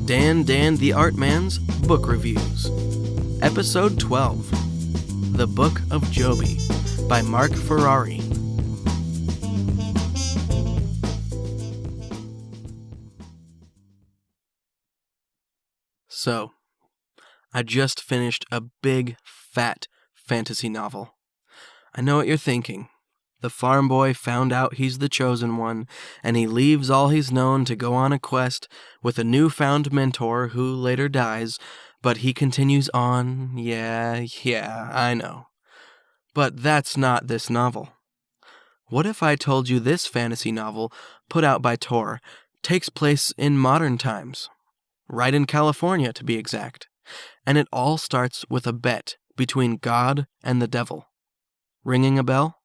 Dan the Art Man's Book Reviews. Episode 12, The Book of Joby by Mark Ferrari. So, I just finished a big, fat fantasy novel. I know what you're thinking. The farm boy found out he's the chosen one, and he leaves all he's known to go on a quest with a newfound mentor who later dies, but he continues on. Yeah, I know. But that's not this novel. What if I told you this fantasy novel, put out by Tor, takes place in modern times? Right in California, to be exact. And it all starts with a bet between God and the devil. Ringing a bell?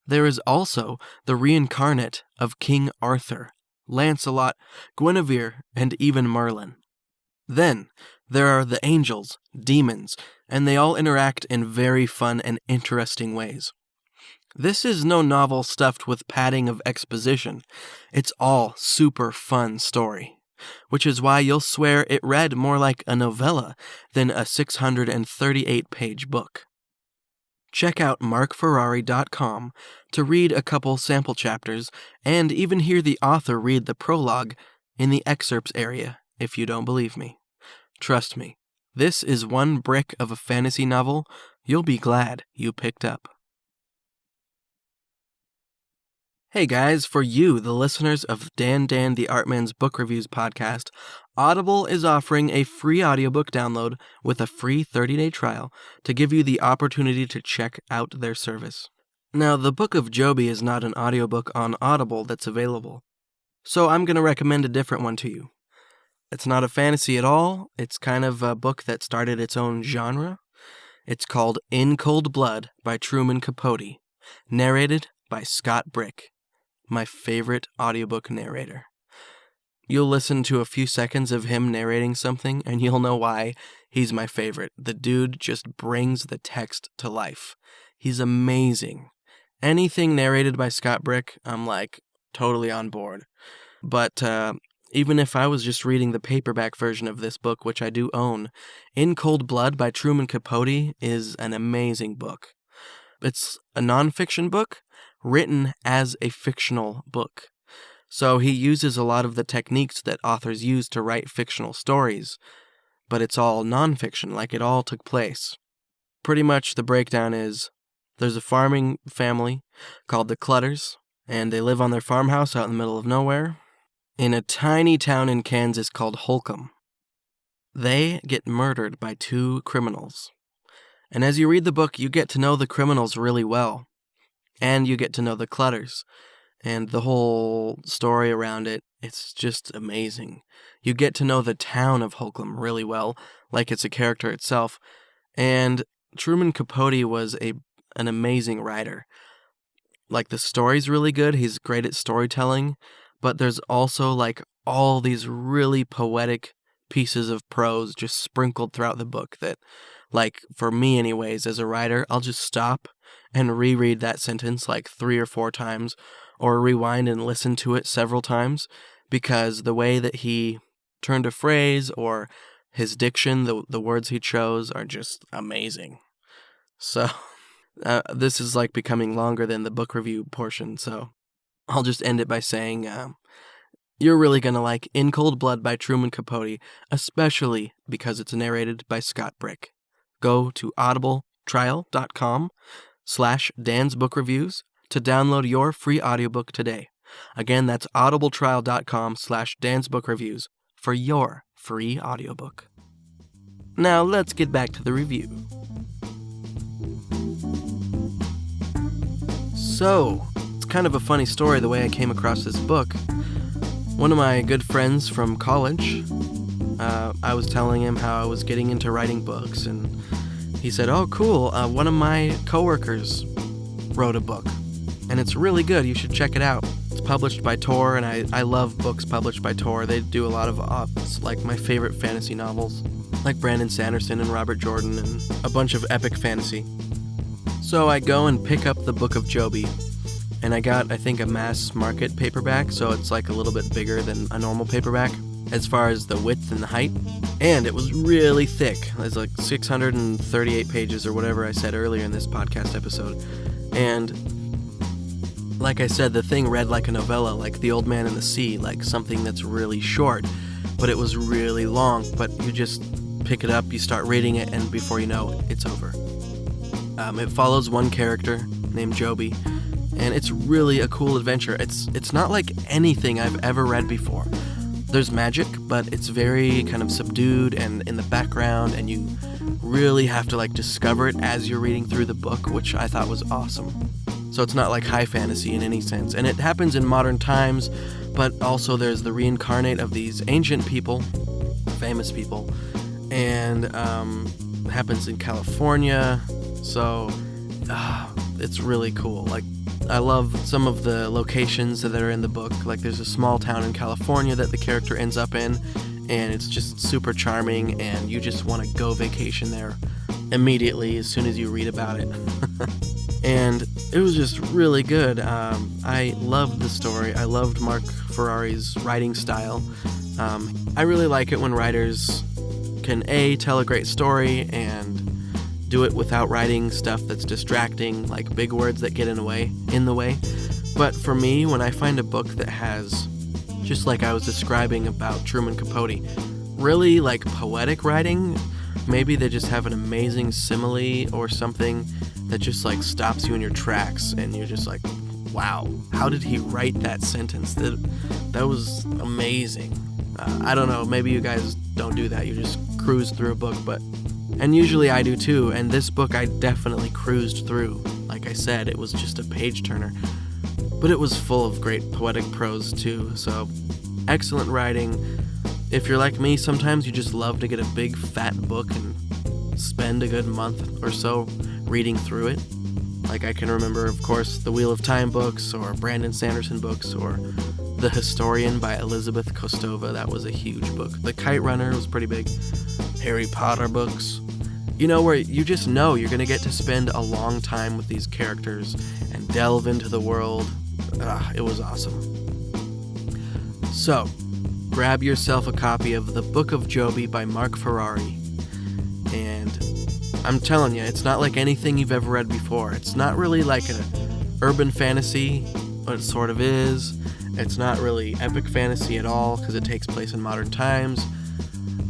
There is also the reincarnate of King Arthur, Lancelot, Guinevere, and even Merlin. Then, there are the angels, demons, and they all interact in very fun and interesting ways. This is no novel stuffed with padding of exposition. It's all super fun story, which is why you'll swear it read more like a novella than a 638-page book. Check out markferrari.com to read a couple sample chapters and even hear the author read the prologue in the excerpts area if you don't believe me. Trust me, this is one brick of a fantasy novel you'll be glad you picked up. Hey guys, for you, the listeners of Dan the Art Man's Book Reviews podcast, Audible is offering a free audiobook download with a free 30-day trial to give you the opportunity to check out their service. Now, the Book of Joby is not an audiobook on Audible that's available, so I'm going to recommend a different one to you. It's not a fantasy at all. It's kind of a book that started its own genre. It's called In Cold Blood by Truman Capote, narrated by Scott Brick, my favorite audiobook narrator. You'll listen to a few seconds of him narrating something, and you'll know why he's my favorite. The dude just brings the text to life. He's amazing. Anything narrated by Scott Brick, I'm like totally on board. But even if I was just reading the paperback version of this book, which I do own, In Cold Blood by Truman Capote is an amazing book. It's a nonfiction book written as a fictional book. So he uses a lot of the techniques that authors use to write fictional stories, but it's all nonfiction, like it all took place. Pretty much the breakdown is, there's a farming family called the Clutters, and they live on their farmhouse out in the middle of nowhere, in a tiny town in Kansas called Holcomb. They get murdered by two criminals. And as you read the book, you get to know the criminals really well. And you get to know the Clutters. And the whole story around it, it's just amazing. You get to know the town of Holcomb really well, like it's a character itself. And Truman Capote was an amazing writer. Like, the story's really good, he's great at storytelling, but there's also like all these really poetic pieces of prose just sprinkled throughout the book that, like, for me anyways, as a writer, I'll just stop and reread that sentence like 3 or 4 times, or rewind and listen to it several times, because the way that he turned a phrase or his diction, the words he chose are just amazing. So this is like becoming longer than the book review portion, so I'll just end it by saying you're really going to like In Cold Blood by Truman Capote, especially because it's narrated by Scott Brick. Go to audibletrial.com/Dan's Book Reviews to download your free audiobook today. Again, that's audibletrial.com/Dan's Book Reviews for your free audiobook. Now let's get back to the review. So, it's kind of a funny story the way I came across this book. One of my good friends from college, I was telling him how I was getting into writing books, and he said, "Oh, cool, one of my coworkers wrote a book, and it's really good, you should check it out. It's published by Tor," and I love books published by Tor. They do a lot of, like, my favorite fantasy novels, like Brandon Sanderson and Robert Jordan, and a bunch of epic fantasy. So I go and pick up the Book of Joby, and I got, I think, a mass market paperback, so it's like a little bit bigger than a normal paperback. as far as the width and the height. And it was really thick. It was like 638 pages or whatever I said earlier in this podcast episode. And like I said, the thing read like a novella, like The Old Man and the Sea, like something that's really short, but it was really long. But you just pick it up, you start reading it, and before you know it, it's over. It follows one character named Joby, and it's really a cool adventure. It's not like anything I've ever read before. There's magic, but it's very kind of subdued and in the background, and you really have to like discover it as you're reading through the book, which I thought was awesome. So it's not like high fantasy in any sense. And it happens in modern times, but also there's the reincarnate of these ancient people, famous people, and it happens in California. So it's really cool. Like, I love some of the locations that are in the book. Like, there's a small town in California that the character ends up in, and it's just super charming, and you just want to go vacation there immediately as soon as you read about it. And it was just really good. I loved the story. I loved Mark Ferrari's writing style. I really like it when writers can tell a great story and do it without writing stuff that's distracting, like big words that get in the way. But for me, when I find a book that has, just like I was describing about Truman Capote, really like poetic writing, maybe they just have an amazing simile or something that just like stops you in your tracks, and you're just like, wow, how did he write that sentence? That was amazing. I don't know, maybe you guys don't do that, you just cruise through a book, and usually I do too, and this book I definitely cruised through. Like I said, it was just a page turner, but it was full of great poetic prose too, so excellent writing. If you're like me, sometimes you just love to get a big fat book and spend a good month or so reading through it. Like, I can remember, of course, the Wheel of Time books, or Brandon Sanderson books, or The Historian by Elizabeth Kostova. That was a huge book. The Kite Runner was pretty big. Harry Potter books. You know, where you just know you're going to get to spend a long time with these characters and delve into the world. It was awesome. So, grab yourself a copy of The Book of Joby by Mark Ferrari. And I'm telling you, it's not like anything you've ever read before. It's not really like an urban fantasy, but it sort of is. It's not really epic fantasy at all, because it takes place in modern times.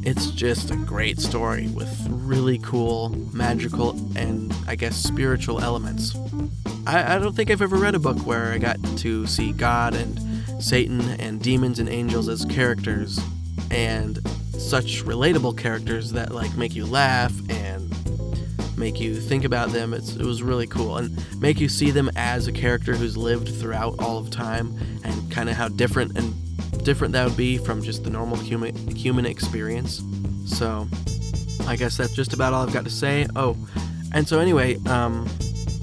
It's just a great story with really cool, magical, and I guess spiritual elements. I don't think I've ever read a book where I got to see God and Satan and demons and angels as characters, and such relatable characters that like make you laugh and make you think about them. It was really cool, and make you see them as a character who's lived throughout all of time, and kind of how different that would be from just the normal human experience. So I guess that's just about all I've got to say. Oh, and so anyway,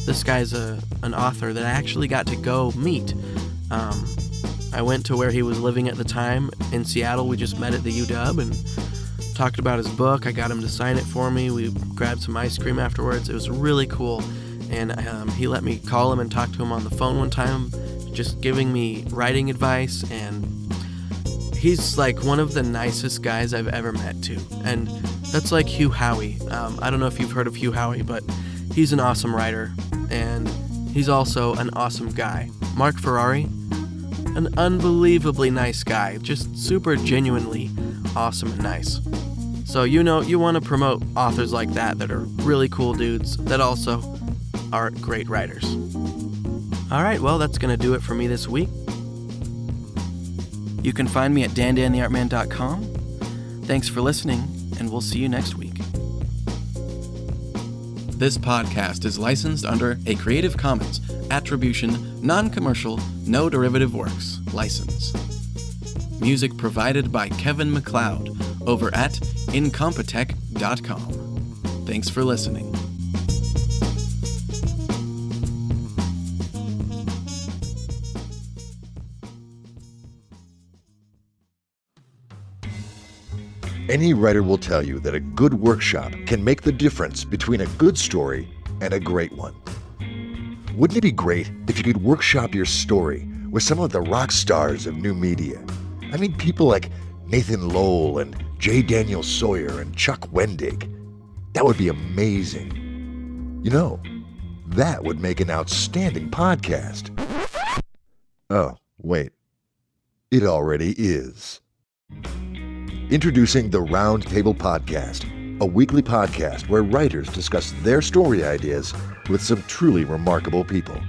this guy's an author that I actually got to go meet. I went to where he was living at the time in Seattle. We just met at the UW and talked about his book. I got him to sign it for me. We grabbed some ice cream afterwards. It was really cool. And he let me call him and talk to him on the phone one time, just giving me writing advice. And he's like one of the nicest guys I've ever met too. And that's like Hugh Howey. I don't know if you've heard of Hugh Howey, but he's an awesome writer. And he's also an awesome guy. Mark Ferrari, an unbelievably nice guy. Just super genuinely awesome and nice. So you want to promote authors like that are really cool dudes that also are great writers. Alright, well, that's going to do it for me this week. You can find me at dandantheartman.com. Thanks for listening, and we'll see you next week. This podcast is licensed under a Creative Commons Attribution, Non-Commercial, No Derivative Works license. Music provided by Kevin MacLeod over at incompetech.com. Thanks for listening. Any writer will tell you that a good workshop can make the difference between a good story and a great one. Wouldn't it be great if you could workshop your story with some of the rock stars of new media? I mean, people like Nathan Lowell and J. Daniel Sawyer and Chuck Wendig. That would be amazing. You know, that would make an outstanding podcast. Oh, wait. It already is. Introducing the Round Table Podcast, a weekly podcast where writers discuss their story ideas with some truly remarkable people.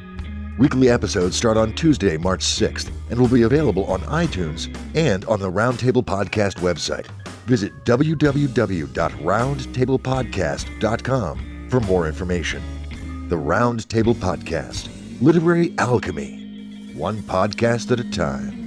Weekly episodes start on Tuesday, March 6th, and will be available on iTunes and on the Round Table Podcast website. Visit www.roundtablepodcast.com for more information. The Round Table Podcast, Literary Alchemy, one podcast at a time.